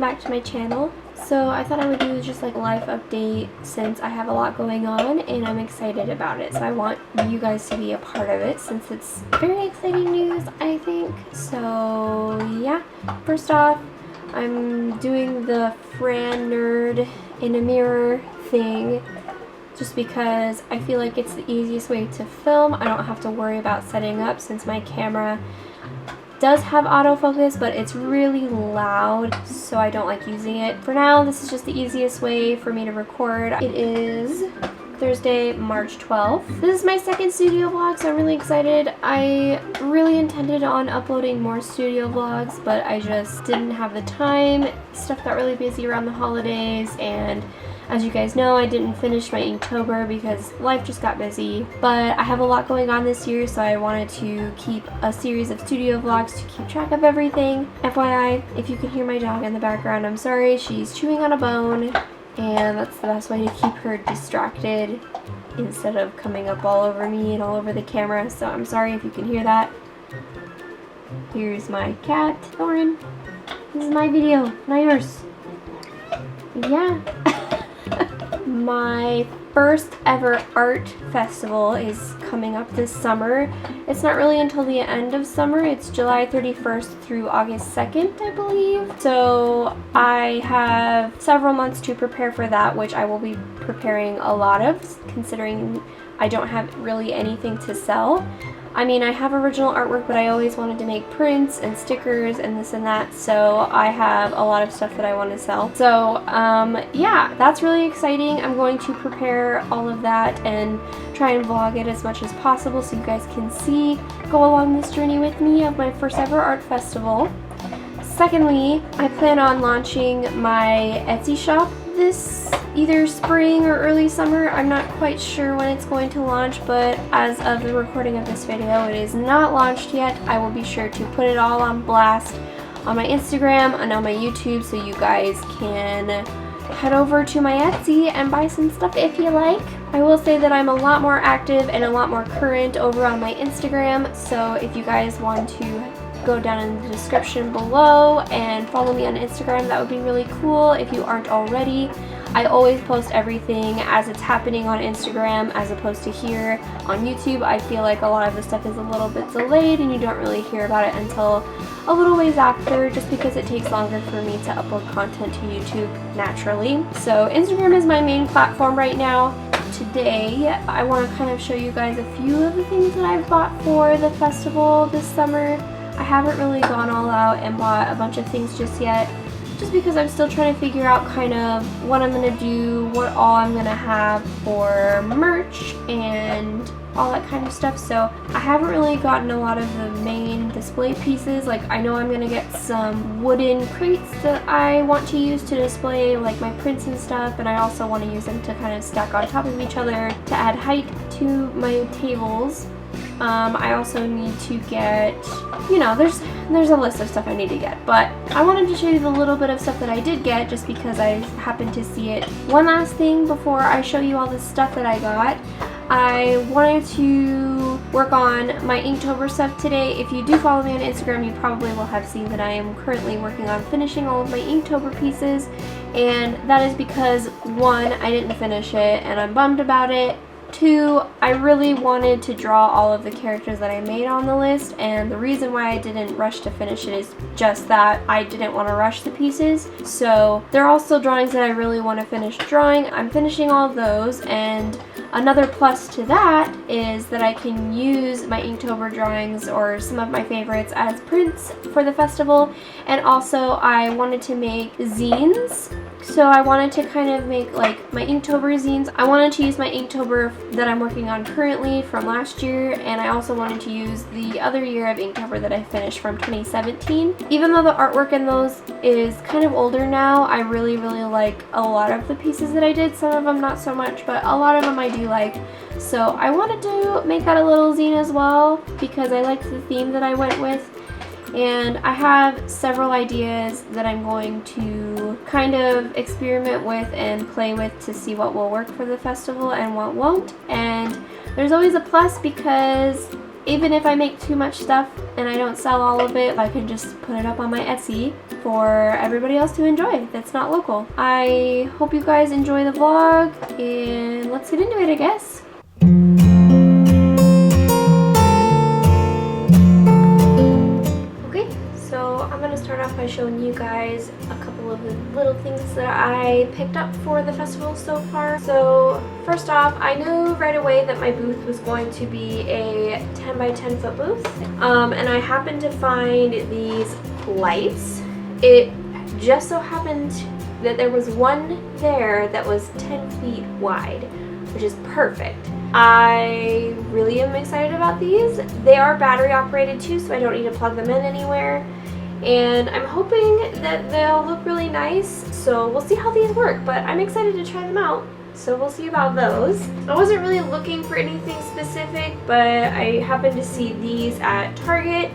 back to my channel. So I thought I would do just like a life update since I have a lot going on and I'm excited about it. So I want you guys to be a part of it since it's very exciting news, I think. So yeah, first off, I'm doing the Fran Nerd in a mirror thing just because I feel like it's the easiest way to film. I don't have to worry about setting up since my camera does have autofocus, but it's really loud, so I don't like using it. For now, this is just the easiest way for me to record. It is Thursday, March 12th. This is my second studio vlog, so I'm really excited. I really intended on uploading more studio vlogs, but I just didn't have the time. Stuff got really busy around the holidays, and as you guys know, I didn't finish my Inktober because life just got busy. But I have a lot going on this year, so I wanted to keep a series of studio vlogs to keep track of everything. FYI, if you can hear my dog in the background, I'm sorry. She's chewing on a bone, and that's the best way to keep her distracted instead of coming up all over me and all over the camera. So I'm sorry if you can hear that. Here's my cat, Thorin. This is my video, not yours. Yeah. My first ever art festival is coming up this summer. It's not really until the end of summer. It's July 31st through August 2nd, I believe. So I have several months to prepare for that, which I will be preparing a lot of, considering I don't have really anything to sell. I mean, I have original artwork, but I always wanted to make prints and stickers and this and that, so I have a lot of stuff that I want to sell. So, yeah, that's really exciting. I'm going to prepare all of that and try and vlog it as much as possible so you guys can go along this journey with me of my first ever art festival. Secondly, I plan on launching my Etsy shop this either spring or early summer. I'm not quite sure when it's going to launch, but as of the recording of this video, it is not launched yet. I will be sure to put it all on blast on my Instagram and on my YouTube so you guys can head over to my Etsy and buy some stuff if you like. I will say that I'm a lot more active and a lot more current over on my Instagram, so if you guys want to go down in the description below and follow me on Instagram, that would be really cool if you aren't already. I always post everything as it's happening on Instagram as opposed to here on YouTube. I feel like a lot of the stuff is a little bit delayed and you don't really hear about it until a little ways after, just because it takes longer for me to upload content to YouTube naturally. So Instagram is my main platform right now. Today I want to kind of show you guys a few of the things that I've bought for the festival this summer. I haven't really gone all out and bought a bunch of things just yet, just because I'm still trying to figure out kind of what I'm going to do, what all I'm going to have for merch and all that kind of stuff. So I haven't really gotten a lot of the main display pieces. Like, I know I'm going to get some wooden crates that I want to use to display like my prints and stuff, and I also want to use them to kind of stack on top of each other to add height to my tables. I also need to get, you know, there's a list of stuff I need to get, but I wanted to show you the little bit of stuff that I did get just because I happened to see it. One last thing before I show you all the stuff that I got. I wanted to work on my Inktober stuff today. If you do follow me on Instagram, you probably will have seen that I am currently working on finishing all of my Inktober pieces, and that is because, one, I didn't finish it and I'm bummed about it. Two, I really wanted to draw all of the characters that I made on the list, and the reason why I didn't rush to finish it is just that I didn't want to rush the pieces. So there are also drawings that I really want to finish drawing. I'm finishing all of those, and another plus to that is that I can use my Inktober drawings or some of my favorites as prints for the festival. And also I wanted to make zines. So I wanted to kind of make like my Inktober zines. I wanted to use my Inktober that I'm working on currently from last year, and I also wanted to use the other year of Inktober that I finished from 2017. Even though the artwork in those is kind of older now, I really like a lot of the pieces that I did. Some of them not so much, but a lot of them I do like. So I wanted to make that a little zine as well because I liked the theme that I went with. And I have several ideas that I'm going to kind of experiment with and play with to see what will work for the festival and what won't. And there's always a plus because even if I make too much stuff and I don't sell all of it, I can just put it up on my Etsy for everybody else to enjoy that's not local. I hope you guys enjoy the vlog, and let's get into it, I guess. Okay, so I'm gonna start off by showing you guys a couple of the little things that I picked up for the festival so far. So first off, I knew right away that my booth was going to be a 10 by 10 foot booth, and I happened to find these lights. It just so happened that there was one there that was 10 feet wide, which is perfect. I really am excited about these. They are battery operated too, so I don't need to plug them in anywhere. And I'm hoping that they'll look really nice, so we'll see how these work, but I'm excited to try them out. So we'll see about those. I wasn't really looking for anything specific, but I happened to see these at Target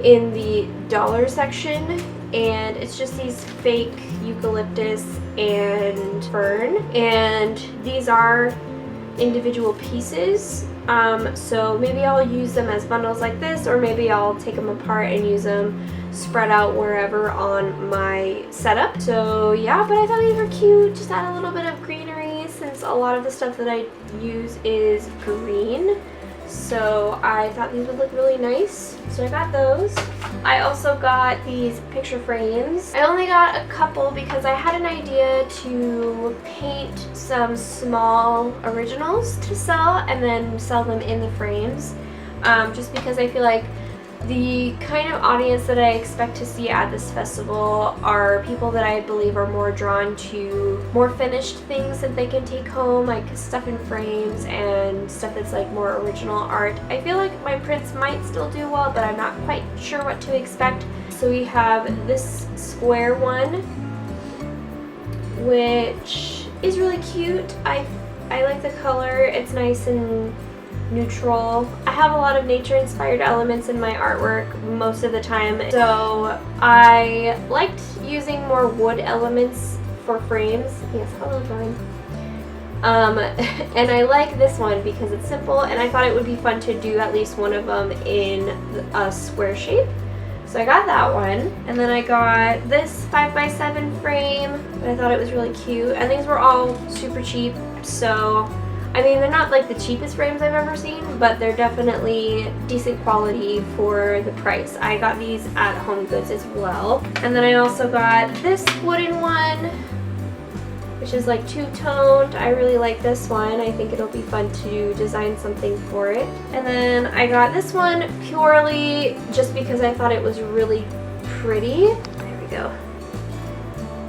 in the dollar section, and it's just these fake eucalyptus and fern, and these are individual pieces, so maybe I'll use them as bundles like this, or maybe I'll take them apart and use them spread out wherever on my setup. So yeah, but I thought these were cute. Just add a little bit of greenery since a lot of the stuff that I use is green. So I thought these would look really nice, so I got those. I also got these picture frames. I only got a couple because I had an idea to paint some small originals to sell and then sell them in the frames, just because I feel like the kind of audience that I expect to see at this festival are people that I believe are more drawn to more finished things that they can take home, like stuff in frames and stuff that's like more original art. I feel like my prints might still do well, but I'm not quite sure what to expect. So we have this square one, which is really cute. I like the color. It's nice and neutral. I have a lot of nature inspired elements in my artwork most of the time, so I liked using more wood elements for frames. Yes, hello Vine. And I like this one because it's simple, and I thought it would be fun to do at least one of them in a square shape. So I got that one, and then I got this 5x7 frame, and I thought it was really cute, and these were all super cheap, so I mean, they're not like the cheapest frames I've ever seen, but they're definitely decent quality for the price. I got these at Home Goods as well. And then I also got this wooden one, which is like two-toned. I really like this one. I think it'll be fun to design something for it. And then I got this one purely just because I thought it was really pretty. There we go.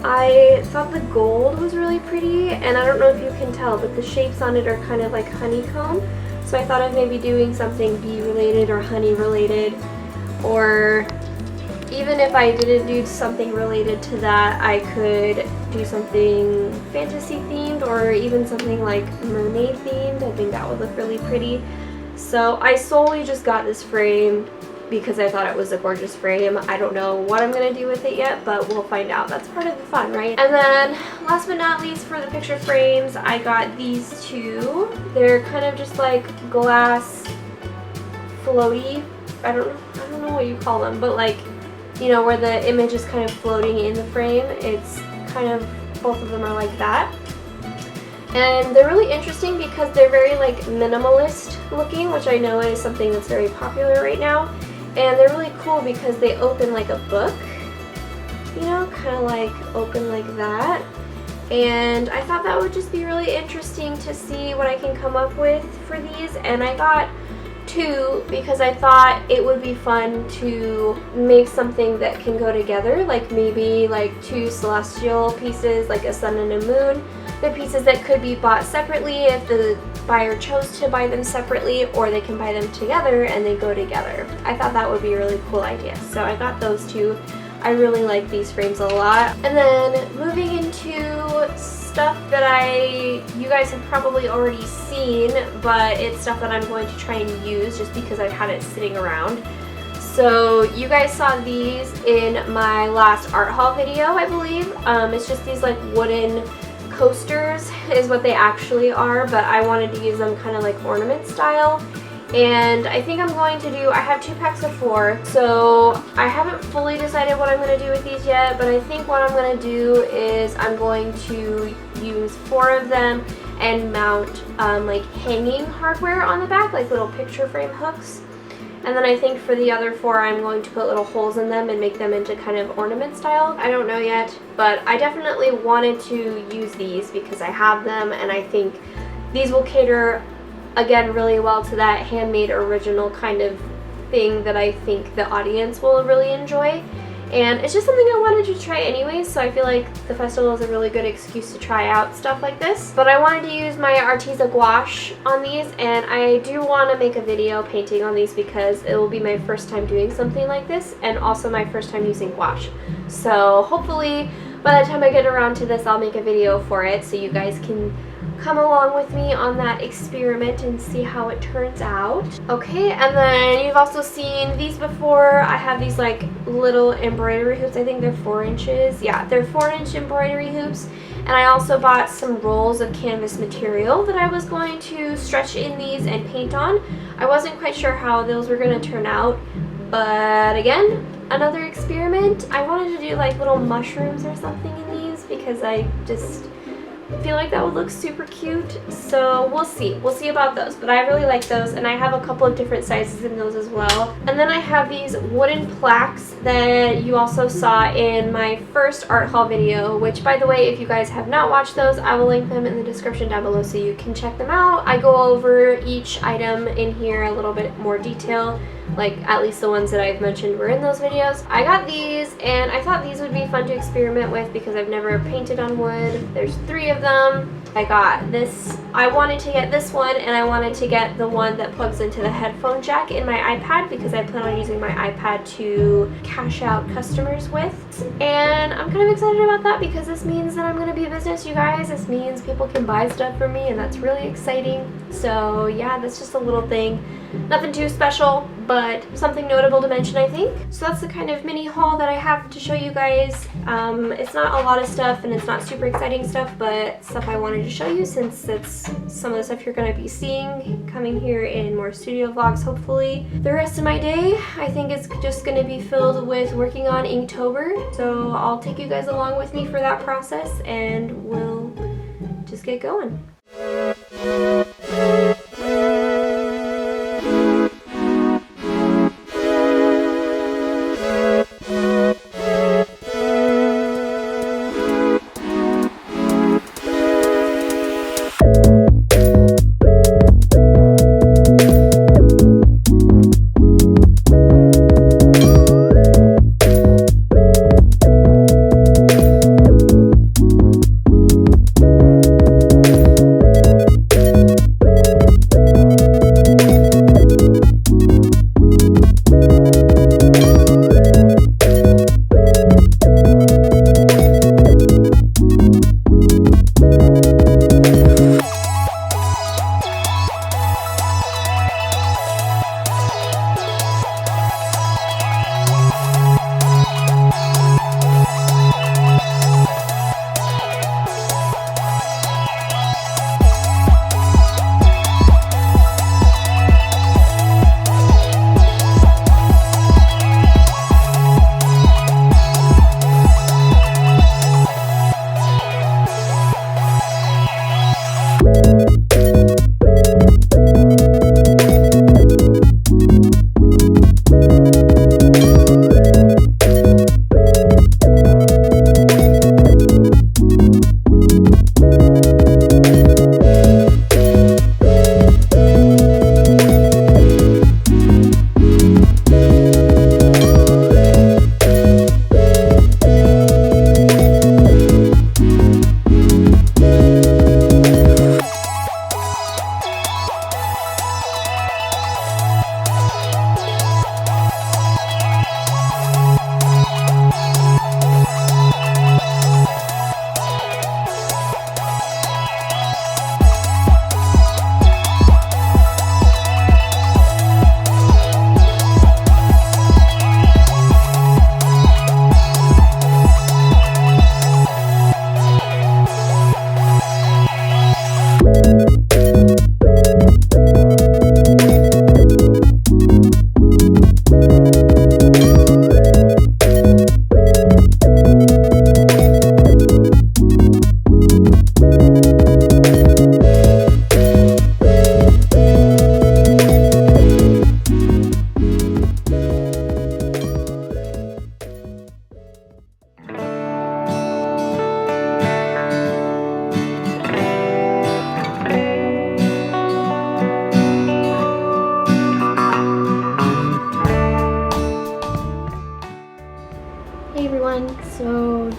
I thought the gold was really pretty, and I don't know if you can tell, but the shapes on it are kind of like honeycomb. So I thought of maybe doing something bee related or honey related, or even if I didn't do something related to that, I could do something fantasy themed or even something like mermaid themed. I think that would look really pretty. So I solely just got this frame because I thought it was a gorgeous frame. I don't know what I'm gonna do with it yet, but we'll find out. That's part of the fun, right? And then last but not least, for the picture frames, I got these two. They're kind of just like glass floaty. I don't know what you call them, but like, you know, where the image is kind of floating in the frame. It's kind of, both of them are like that. And they're really interesting because they're very like minimalist looking, which I know is something that's very popular right now. And they're really cool because they open like a book, you know, kind of like open like that. And I thought that would just be really interesting to see what I can come up with for these. And I got two because I thought it would be fun to make something that can go together, like maybe like two celestial pieces, like a sun and a moon. They're pieces that could be bought separately if the buyer chose to buy them separately, or they can buy them together and they go together. I thought that would be a really cool idea, so I got those two. I really like these frames a lot. And then moving into stuff that you guys have probably already seen, but it's stuff that I'm going to try and use just because I've had it sitting around. So you guys saw these in my last art haul video, I believe. It's just these like wooden coasters is what they actually are, but I wanted to use them kind of like ornament style. And I think I'm going to do, I have 2 packs of 4, so I haven't fully decided what I'm going to do with these yet, but I think what I'm going to do is I'm going to use 4 of them and mount like hanging hardware on the back, like little picture frame hooks. And then I think for the other 4 I'm going to put little holes in them and make them into kind of ornament style. I don't know yet, but I definitely wanted to use these because I have them, and I think these will cater again really well to that handmade original kind of thing that I think the audience will really enjoy. And it's just something I wanted to try anyways, so I feel like the festival is a really good excuse to try out stuff like this. But I wanted to use my Arteza gouache on these, and I do want to make a video painting on these because it will be my first time doing something like this, and also my first time using gouache. So hopefully by the time I get around to this, I'll make a video for it so you guys can come along with me on that experiment and see how it turns out. Okay, and then you've also seen these before. I have these like little embroidery hoops. I think they're 4 inches. Yeah, they're 4-inch embroidery hoops. And I also bought some rolls of canvas material that I was going to stretch in these and paint on. I wasn't quite sure how those were going to turn out, but again, another experiment. I wanted to do like little mushrooms or something in these because I just feel like that would look super cute, so we'll see about those. But I really like those, and I have a couple of different sizes in those as well. And then I have these wooden plaques that you also saw in my first art haul video, which, by the way, if you guys have not watched those, I will link them in the description down below so you can check them out. I go over each item in here a little bit more detail, like at least the ones that I've mentioned were in those videos. I got these, and I thought these would be fun to experiment with because I've never painted on wood. There's 3 of them. I got this. I wanted to get this one, and I wanted to get the one that plugs into the headphone jack in my iPad because I plan on using my iPad to cash out customers with. And I'm kind of excited about that because this means that I'm going to be a business, you guys. This means people can buy stuff from me, and that's really exciting. So yeah, that's just a little thing. Nothing too special, but something notable to mention, I think. So that's the kind of mini haul that I have to show you guys. It's not a lot of stuff, and it's not super exciting stuff, but stuff I wanted to show you since it's some of the stuff you're going to be seeing coming here in more studio vlogs, hopefully. The rest of my day, I think it's just going to be filled with working on Inktober. So I'll take you guys along with me for that process, and we'll just get going.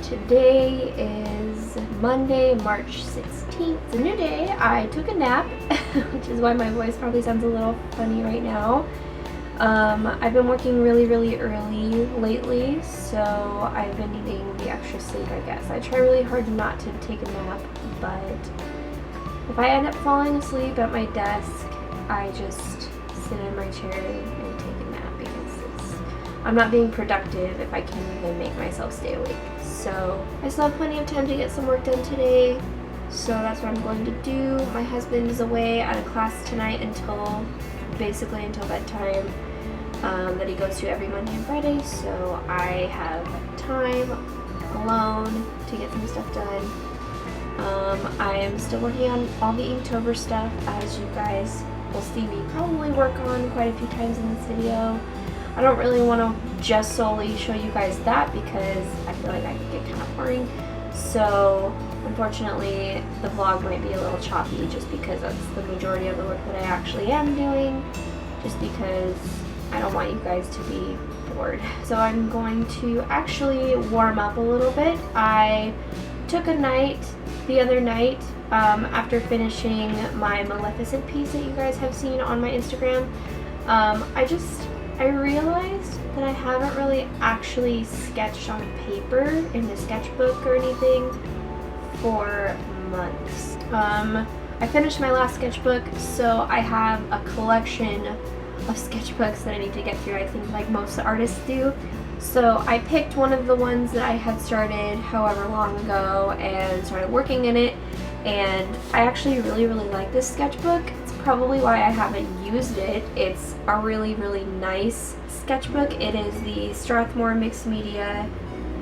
Today is Monday, March 16th. It's a new day. I took a nap, which is why my voice probably sounds a little funny right now. I've been working really early lately, so I've been needing the extra sleep, I guess. I try really hard not to take a nap, but if I end up falling asleep at my desk, I just sit in my chair and take a nap because I'm not being productive if I can't even make myself stay awake. So I still have plenty of time to get some work done today, so that's what I'm going to do. My husband is away at a class tonight until bedtime. That he goes to every Monday and Friday, so I have time alone to get some stuff done. I am still working on all the Inktober stuff, as you guys will see me probably work on quite a few times in this video. I don't really want to just solely show you guys that because I feel like I could get kind of boring. So unfortunately the vlog might be a little choppy just because that's the majority of the work that I actually am doing, just because I don't want you guys to be bored. So I'm going to actually warm up a little bit. I took a night the other night after finishing my Maleficent piece that you guys have seen on my Instagram. I realized that I haven't really actually sketched on paper in the sketchbook or anything for months. I finished my last sketchbook, so I have a collection of sketchbooks that I need to get through, I think like most artists do. So I picked one of the ones that I had started however long ago and started working in it, and I actually really like this sketchbook. It's probably why I haven't used it. It's a really nice sketchbook. It is the Strathmore Mixed Media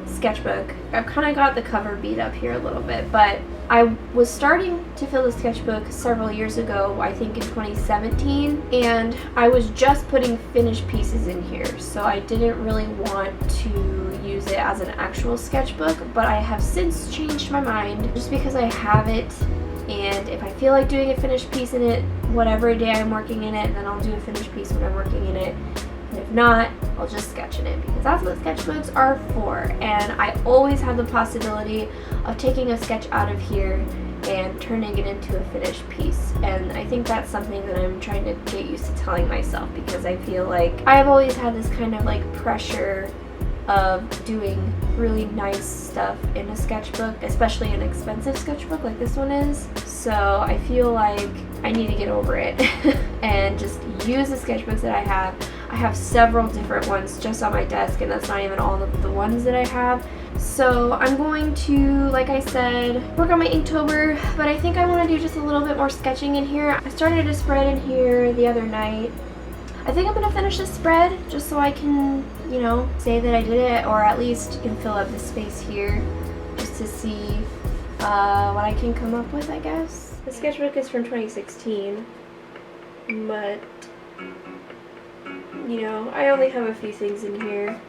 sketchbook. I've kind of got the cover beat up here a little bit, but I was starting to fill the sketchbook several years ago, I think in 2017, and I was just putting finished pieces in here, so I didn't really want to use it as an actual sketchbook, but I have since changed my mind just because I have it, and if I feel like doing a finished piece in it, whatever day I'm working in it, then I'll do a finished piece when I'm working in it. And if not, I'll just sketch in it because that's what sketchbooks are for. And I always have the possibility of taking a sketch out of here and turning it into a finished piece. And I think that's something that I'm trying to get used to telling myself, because I feel like I've always had this kind of like pressure of doing really nice stuff in a sketchbook, especially an expensive sketchbook like this one is. So I feel like I need to get over it and just use the sketchbooks that I have. I have several different ones just on my desk, and that's not even all of the ones that I have. So I'm going to, like I said, work on my Inktober, but I think I want to do just a little bit more sketching in here. I started a spread in here the other night. I think I'm going to finish this spread just so I can, you know, say that I did it, or at least can fill up the space here just to see what I can come up with, I guess. The sketchbook is from 2016, but you know, I only have a few things in here.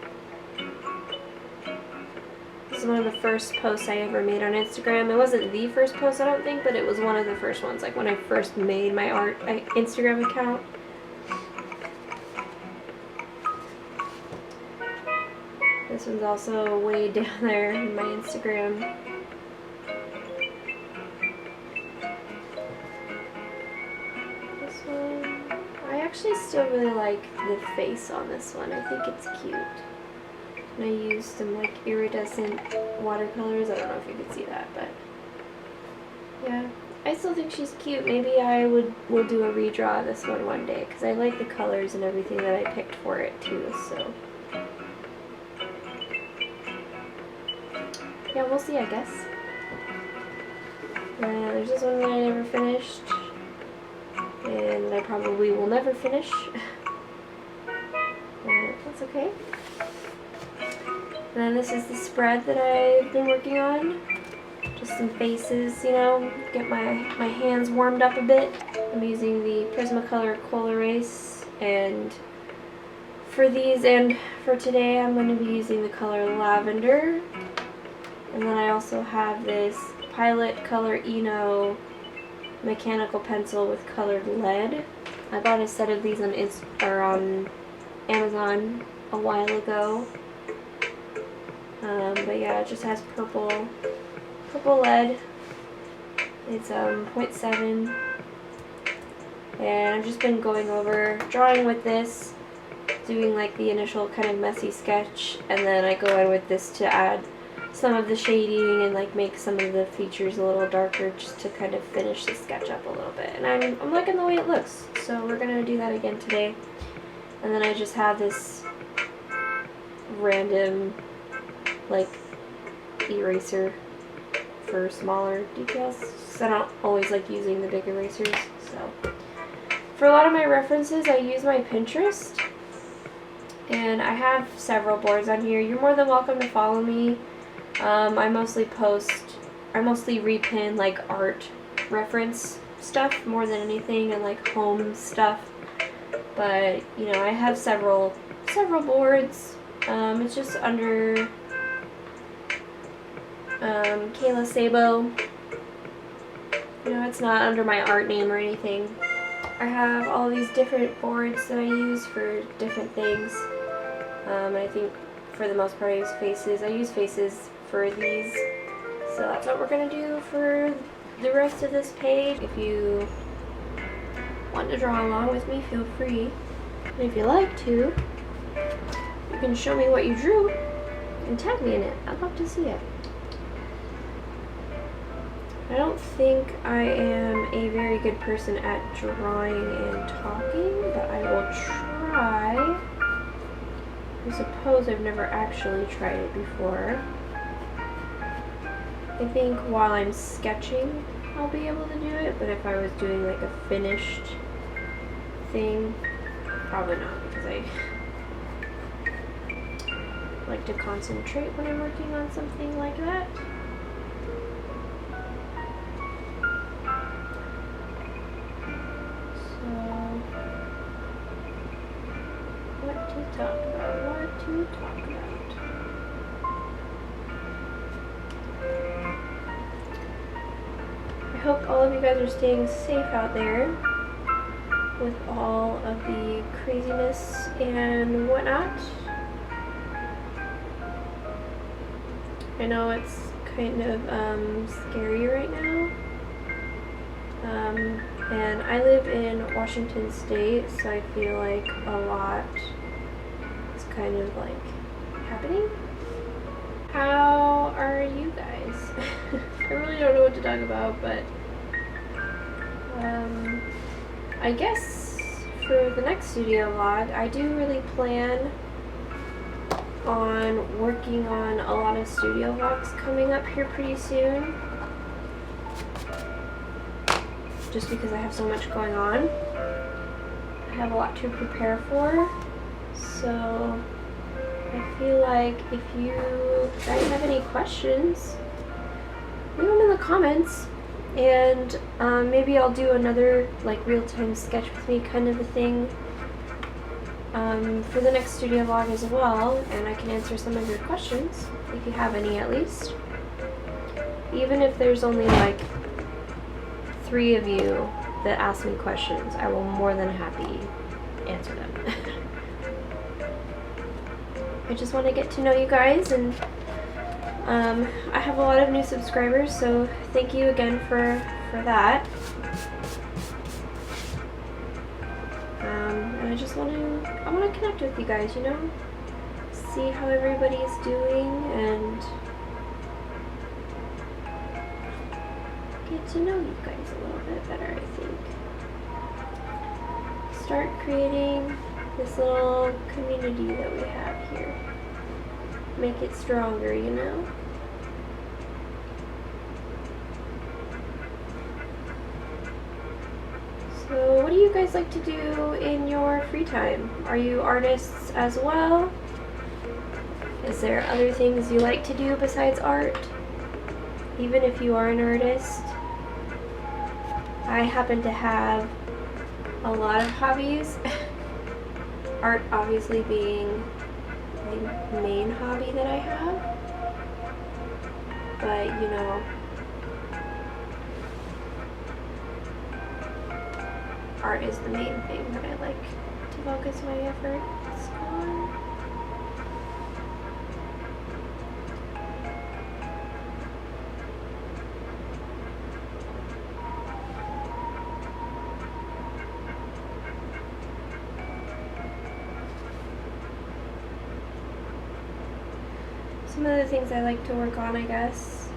This is one of the first posts I ever made on Instagram. It wasn't the first post, I don't think, but it was one of the first ones, like when I first made my Instagram account. This one's also way down there in my Instagram. This one, I actually still really like the face on this one. I think it's cute. And I used some like iridescent watercolors. I don't know if you could see that, but yeah, I still think she's cute. Maybe I will do a redraw of this one day, because I like the colors and everything that I picked for it too. So yeah, we'll see, I guess. There's this one that I never finished, and I probably will never finish. That's okay. And then this is the spread that I've been working on. Just some faces, you know, get my hands warmed up a bit. I'm using the Prismacolor Coal Erase, and for these and for today I'm going to be using the color Lavender. And then I also have this Pilot Color Eno mechanical pencil with colored lead. I bought a set of these on Amazon a while ago. But yeah, it just has purple lead. It's 0.7, and I've just been going over drawing with this, doing like the initial kind of messy sketch, and then I go in with this to add some of the shading and like make some of the features a little darker, just to kind of finish the sketch up a little bit. And I'm liking the way it looks, so we're gonna do that again today. And then I just have this random like eraser for smaller details, because I don't always like using the big erasers. So for a lot of my references, I use my Pinterest, and I have several boards on here. You're more than welcome to follow me. I mostly repin like art reference stuff more than anything, and like home stuff. But you know, I have several boards. It's just under Kayla Sabo. You know, it's not under my art name or anything. I have all these different boards that I use for different things. I think for the most part I use faces. I use faces for these. So that's what we're going to do for the rest of this page. If you want to draw along with me, feel free. And if you like to, you can show me what you drew and tag me in it. I'd love to see it. I don't think I am a very good person at drawing and talking, but I will try. I suppose I've never actually tried it before. I think while I'm sketching, I'll be able to do it, but if I was doing like a finished thing, probably not, because I like to concentrate when I'm working on something like that. What to talk about. I hope all of you guys are staying safe out there with all of the craziness and whatnot. I know it's kind of scary right now. And I live in Washington State, so I feel like a lot is kind of like happening. How are you guys? I really don't know what to talk about, but I guess for the next studio vlog, I do really plan on working on a lot of studio vlogs coming up here pretty soon. Just because I have so much going on. I have a lot to prepare for. So I feel like if you guys have any questions, leave them in the comments, and maybe I'll do another like real-time sketch with me kind of a thing for the next studio vlog as well, and I can answer some of your questions if you have any, at least. Even if there's only like 3 of you that ask me questions, I will more than happy answer them. I just want to get to know you guys, and I have a lot of new subscribers, so thank you again for that. And I just want to connect with you guys, you know, see how everybody's doing, and get to know you guys a little bit better, I think. Start creating this little community that we have here. Make it stronger, you know? So what do you guys like to do in your free time? Are you artists as well? Is there other things you like to do besides art? Even if you are an artist? I happen to have a lot of hobbies. Art obviously being the main hobby that I have. But, you know, art is the main thing that I like to focus my efforts on. some of the things I like to work on, I guess.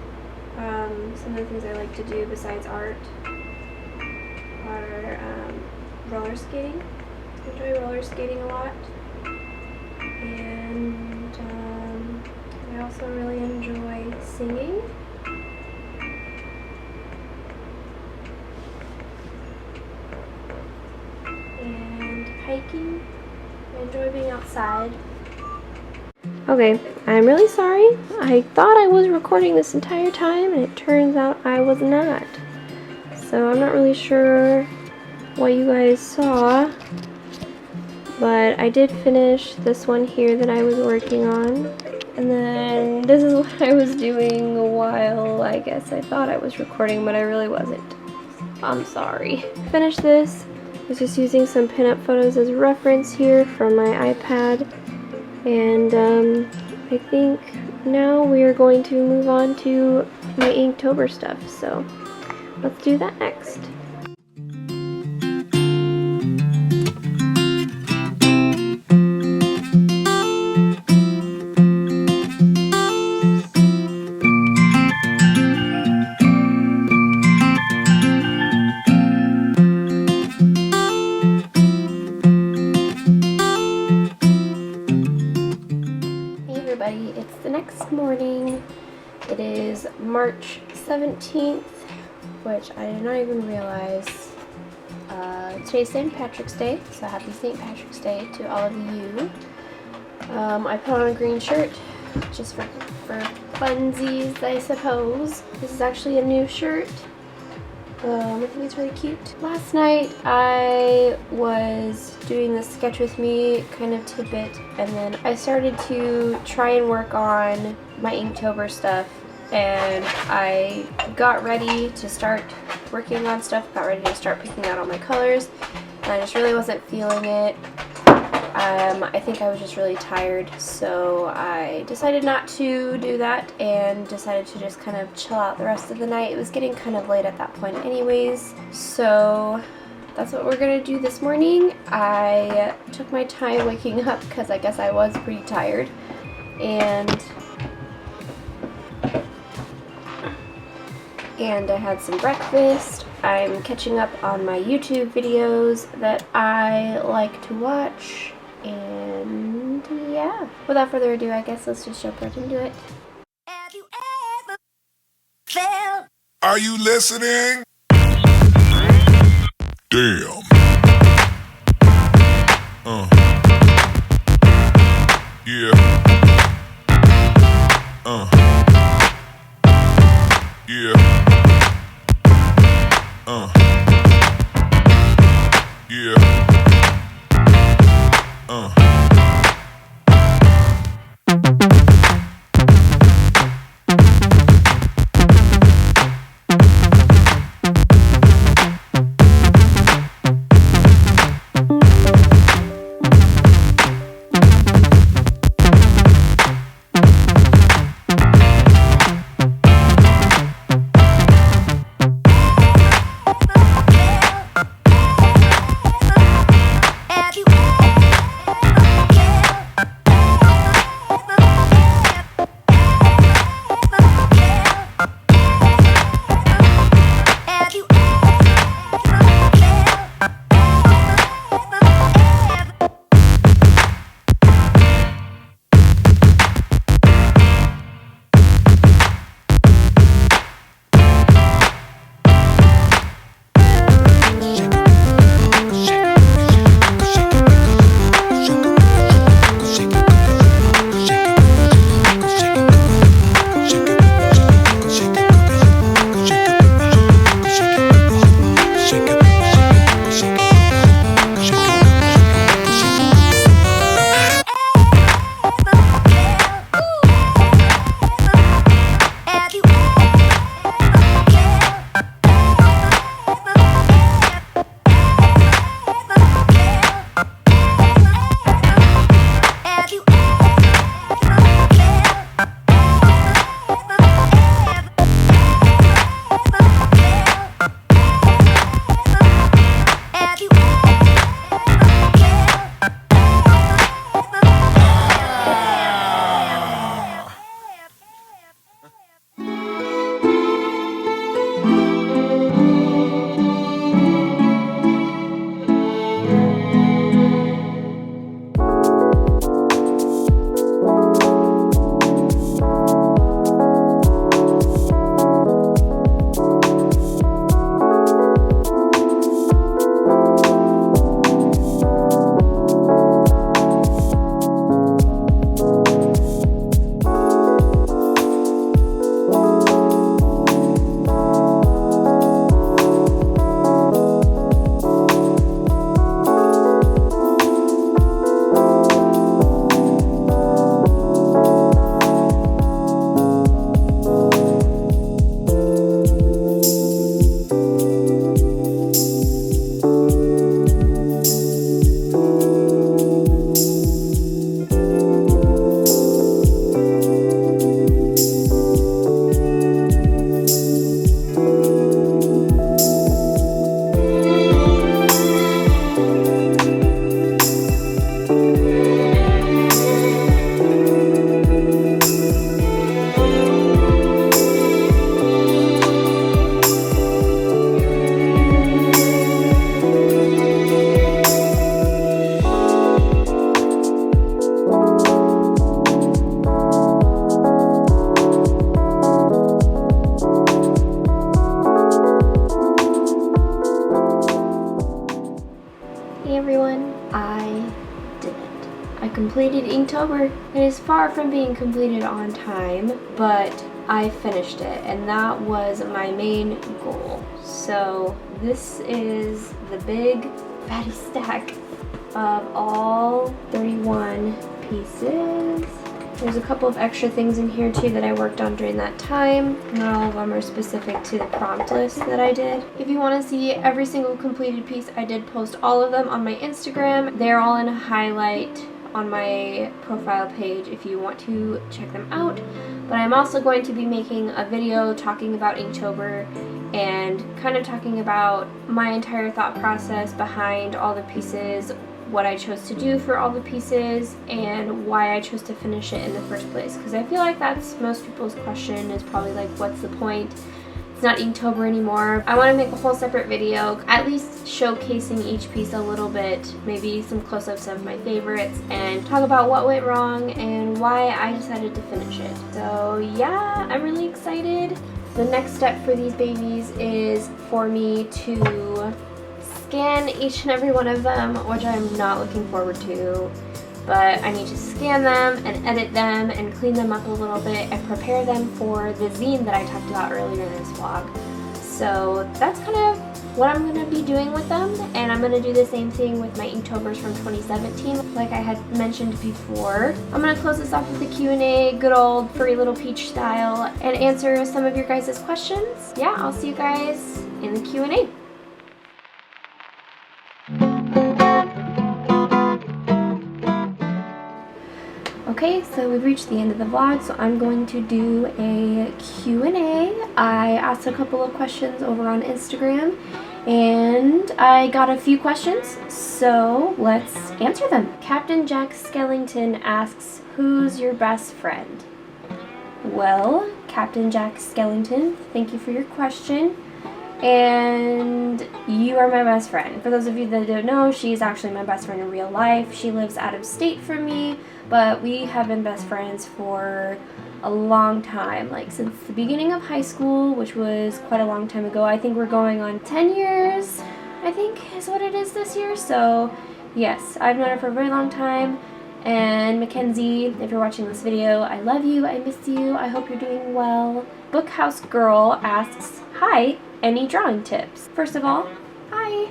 Some of the things I like to do besides art are roller skating. I enjoy roller skating a lot. And I also really enjoy singing. And hiking. I enjoy being outside. Okay, I'm really sorry. I thought I was recording this entire time and it turns out I was not. So I'm not really sure what you guys saw, but I did finish this one here that I was working on. And then this is what I was doing while I guess I thought I was recording, but I really wasn't. I'm sorry. Finished this. I was just using some pinup photos as reference here from my iPad. And I think now we are going to move on to my Inktober stuff. So let's do that next. It's the next morning. It is March 17th, which I did not even realize. Today's St. Patrick's Day, so happy St. Patrick's Day to all of you. I put on a green shirt just for funsies, I suppose. This is actually a new shirt. I think it's really cute. Last night I was doing the sketch with me kind of tidbit, and then I started to try and work on my Inktober stuff, and I got ready to start working on stuff, got ready to start picking out all my colors, and I just really wasn't feeling it. I think I was just really tired, so I decided not to do that and decided to just kind of chill out the rest of the night. It was getting kind of late at that point anyways, so that's what we're gonna do this morning. I took my time waking up because I guess I was pretty tired, and I had some breakfast. I'm catching up on my YouTube videos that I like to watch. And yeah, without further ado, I guess let's just jump right into it. Have you ever felt? Are you listening? Damn. Yeah. Yeah. Yeah. I completed Inktober. It is far from being completed on time, but I finished it, and that was my main goal. So this is the big fatty stack of all 31 pieces. There's a couple of extra things in here too that I worked on during that time. Not all of them are specific to the prompt list that I did. If you want to see every single completed piece, I did post all of them on my Instagram. They're all in a highlight on my profile page if you want to check them out. But I'm also going to be making a video talking about Inktober and kind of talking about my entire thought process behind all the pieces, what I chose to do for all the pieces, and why I chose to finish it in the first place. Because I feel like that's most people's question, is probably like, what's the point? It's not Inktober anymore. I want to make a whole separate video, at least showcasing each piece a little bit, maybe some close-ups of my favorites, and talk about what went wrong and why I decided to finish it. So yeah, I'm really excited. The next step for these babies is for me to scan each and every one of them, which I'm not looking forward to, but I need to scan them and edit them and clean them up a little bit and prepare them for the zine that I talked about earlier in this vlog. So that's kind of what I'm going to be doing with them, and I'm going to do the same thing with my Inktober's from 2017 like I had mentioned before. I'm going to close this off with a Q&A, good old furry little peach style, and answer some of your guys' questions. Yeah, I'll see you guys in the Q&A. Okay, so we've reached the end of the vlog, so I'm going to do a Q&A. I asked a couple of questions over on Instagram, and I got a few questions, so let's answer them. Captain Jack Skellington asks, who's your best friend? Well, Captain Jack Skellington, thank you for your question. And you are my best friend. For those of you that don't know, she's actually my best friend in real life. She lives out of state from me, but we have been best friends for a long time, like since the beginning of high school, which was quite a long time ago. I think we're going on 10 years, I think is what it is this year. So yes, I've known her for a very long time. And Mackenzie, if you're watching this video, I love you, I miss you, I hope you're doing well. Bookhouse Girl asks, hi, any drawing tips? First of all, hi.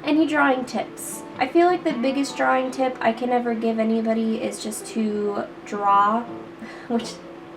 Any drawing tips? I feel like the biggest drawing tip I can ever give anybody is just to draw, which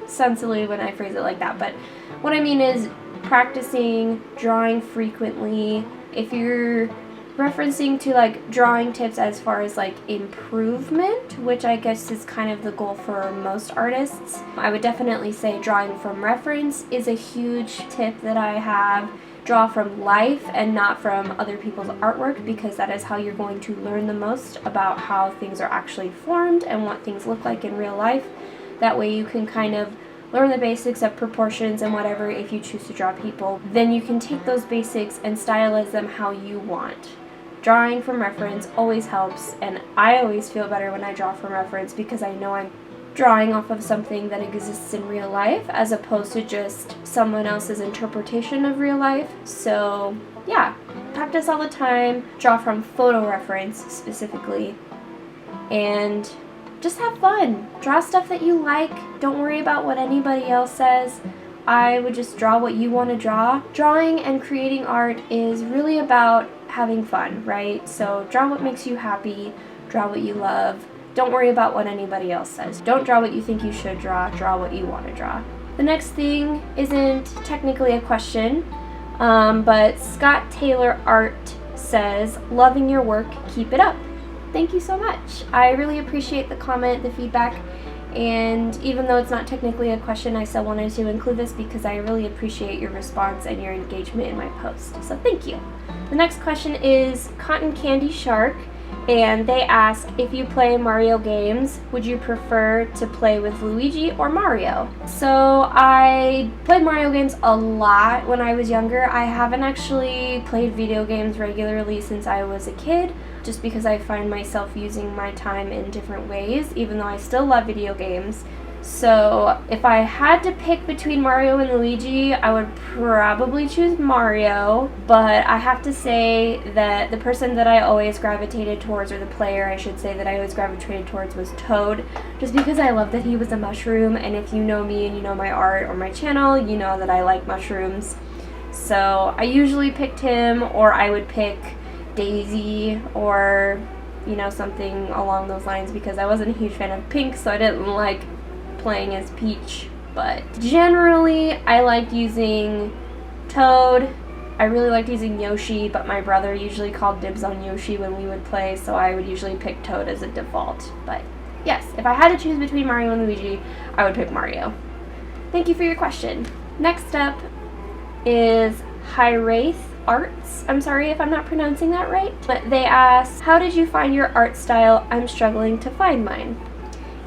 sounds silly when I phrase it like that, but what I mean is practicing, drawing frequently. If you're referencing to like drawing tips as far as like improvement, which I guess is kind of the goal for most artists, I would definitely say drawing from reference is a huge tip that I have. Draw from life and not from other people's artwork, because that is how you're going to learn the most about how things are actually formed and what things look like in real life. That way you can kind of learn the basics of proportions and whatever if you choose to draw people. Then you can take those basics and stylize them how you want. Drawing from reference always helps, and I always feel better when I draw from reference because I know I'm drawing off of something that exists in real life as opposed to just someone else's interpretation of real life. So yeah, practice all the time, draw from photo reference specifically, and just have fun. Draw stuff that you like. Don't worry about what anybody else says. I would just draw what you want to draw. Drawing and creating art is really about having fun, right? So draw what makes you happy, draw what you love. Don't worry about what anybody else says. Don't draw what you think you should draw what you want to draw. The next thing isn't technically a question, but Scott Taylor Art says, loving your work, keep it up. Thank you so much. I really appreciate the comment, the feedback, and even though it's not technically a question, I still wanted to include this because I really appreciate your response and your engagement in my post. So thank you. The next question is Cotton Candy Shark, and they ask, if you play Mario games, would you prefer to play with Luigi or Mario? So I played Mario games a lot when I was younger. I haven't actually played video games regularly since I was a kid, just because I find myself using my time in different ways, even though I still love video games. So if I had to pick between Mario and Luigi, I would probably choose Mario, but I have to say that the person that I always gravitated towards, or the player I should say that I always gravitated towards, was Toad, just because I love that he was a mushroom, and if you know me and you know my art or my channel, you know that I like mushrooms. So I usually picked him, or I would pick Daisy, or something along those lines, because I wasn't a huge fan of Pink, so I didn't like playing as Peach. But generally I liked using Toad. I really liked using Yoshi, but my brother usually called dibs on Yoshi when we would play, so I would usually pick Toad as a default. But yes, if I had to choose between Mario and Luigi, I would pick Mario. Thank you for your question. Next up is Hyraith Arts. I'm sorry if I'm not pronouncing that right. But they asked, how did you find your art style? I'm struggling to find mine.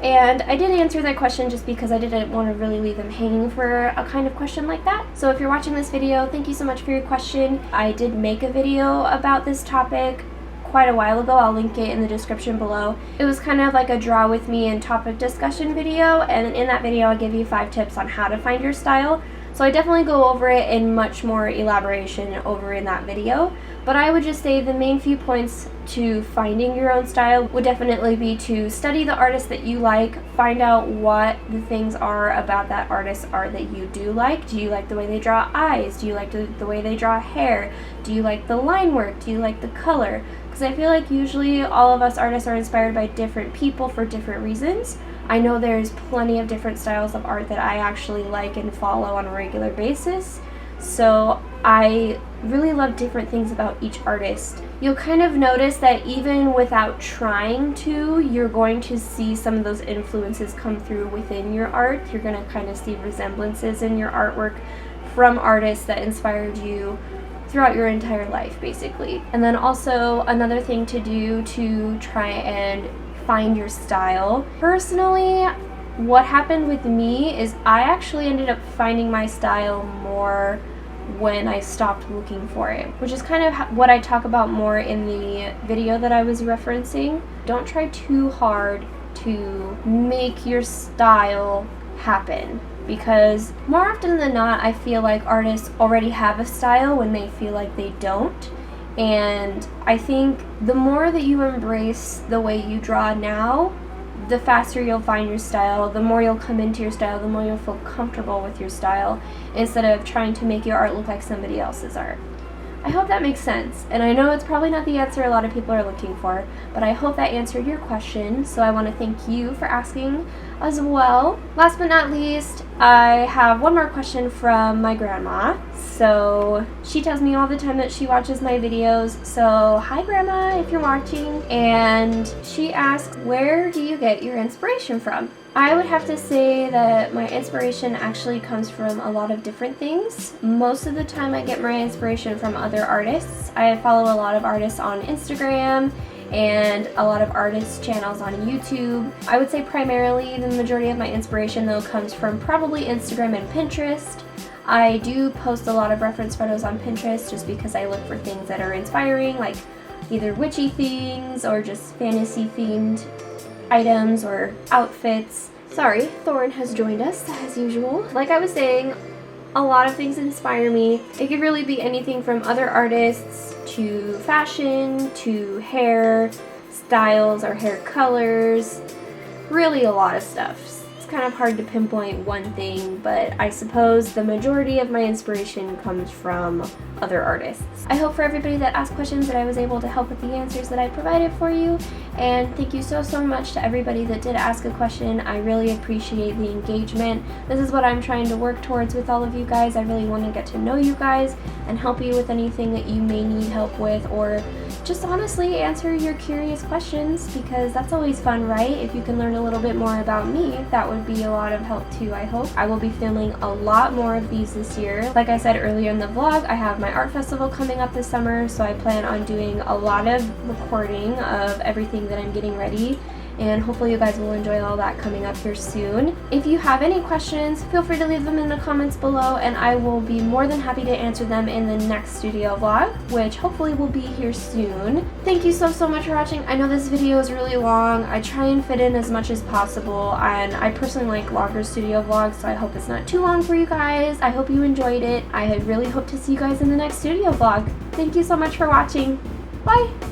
And I did answer that question just because I didn't want to really leave them hanging for a kind of question like that. So if you're watching this video, thank you so much for your question. I did make a video about this topic quite a while ago. I'll link it in the description below. It was kind of like a draw with me and topic discussion video, and in that video I'll give you 5 tips on how to find your style. So I definitely go over it in much more elaboration over in that video, but I would just say the main few points to finding your own style would definitely be to study the artist that you like, find out what the things are about that artist's art that you do like. Do you like the way they draw eyes? Do you like the way they draw hair? Do you like the line work? Do you like the color? Because I feel like usually all of us artists are inspired by different people for different reasons. I know there's plenty of different styles of art that I actually like and follow on a regular basis, so I really love different things about each artist. You'll kind of notice that even without trying to, you're going to see some of those influences come through within your art. You're going to kind of see resemblances in your artwork from artists that inspired you throughout your entire life, basically. And then also another thing to do to try and find your style. Personally, what happened with me is I actually ended up finding my style more when I stopped looking for it, which is kind of what I talk about more in the video that I was referencing. Don't try too hard to make your style happen, because more often than not I feel like artists already have a style when they feel like they don't. And I think the more that you embrace the way you draw now, the faster you'll find your style, the more you'll come into your style, the more you'll feel comfortable with your style, instead of trying to make your art look like somebody else's art. I hope that makes sense, and I know it's probably not the answer a lot of people are looking for, but I hope that answered your question, so I want to thank you for asking as well. Last but not least, I have one more question from my grandma. So she tells me all the time that she watches my videos, so hi Grandma if you're watching, and she asks, where do you get your inspiration from? I would have to say that my inspiration actually comes from a lot of different things. Most of the time I get my inspiration from other artists. I follow a lot of artists on Instagram and a lot of artists' channels on YouTube. I would say primarily the majority of my inspiration though comes from probably Instagram and Pinterest. I do post a lot of reference photos on Pinterest just because I look for things that are inspiring, like either witchy things or just fantasy themed items or outfits. Sorry, Thorn has joined us as usual. Like I was saying, a lot of things inspire me. It could really be anything from other artists to fashion to hair styles or hair colors. Really a lot of stuff. It's kind of hard to pinpoint one thing, but I suppose the majority of my inspiration comes from other artists. I hope for everybody that asked questions that I was able to help with the answers that I provided for you, and thank you so much to everybody that did ask a question. I really appreciate the engagement. This is what I'm trying to work towards with all of you guys. I really want to get to know you guys and help you with anything that you may need help with, or just honestly answer your curious questions, because that's always fun, right? If you can learn a little bit more about me, that would be a lot of help too, I hope. I will be filming a lot more of these this year. Like I said earlier in the vlog, I have my art festival coming up this summer, so I plan on doing a lot of recording of everything that I'm getting ready. and hopefully you guys will enjoy all that coming up here soon. If you have any questions, feel free to leave them in the comments below, and I will be more than happy to answer them in the next studio vlog, which hopefully will be here soon. Thank you so much for watching. I know this video is really long. I try and fit in as much as possible, and I personally like longer studio vlogs, so I hope it's not too long for you guys. I hope you enjoyed it. I really hope to see you guys in the next studio vlog. Thank you so much for watching. Bye!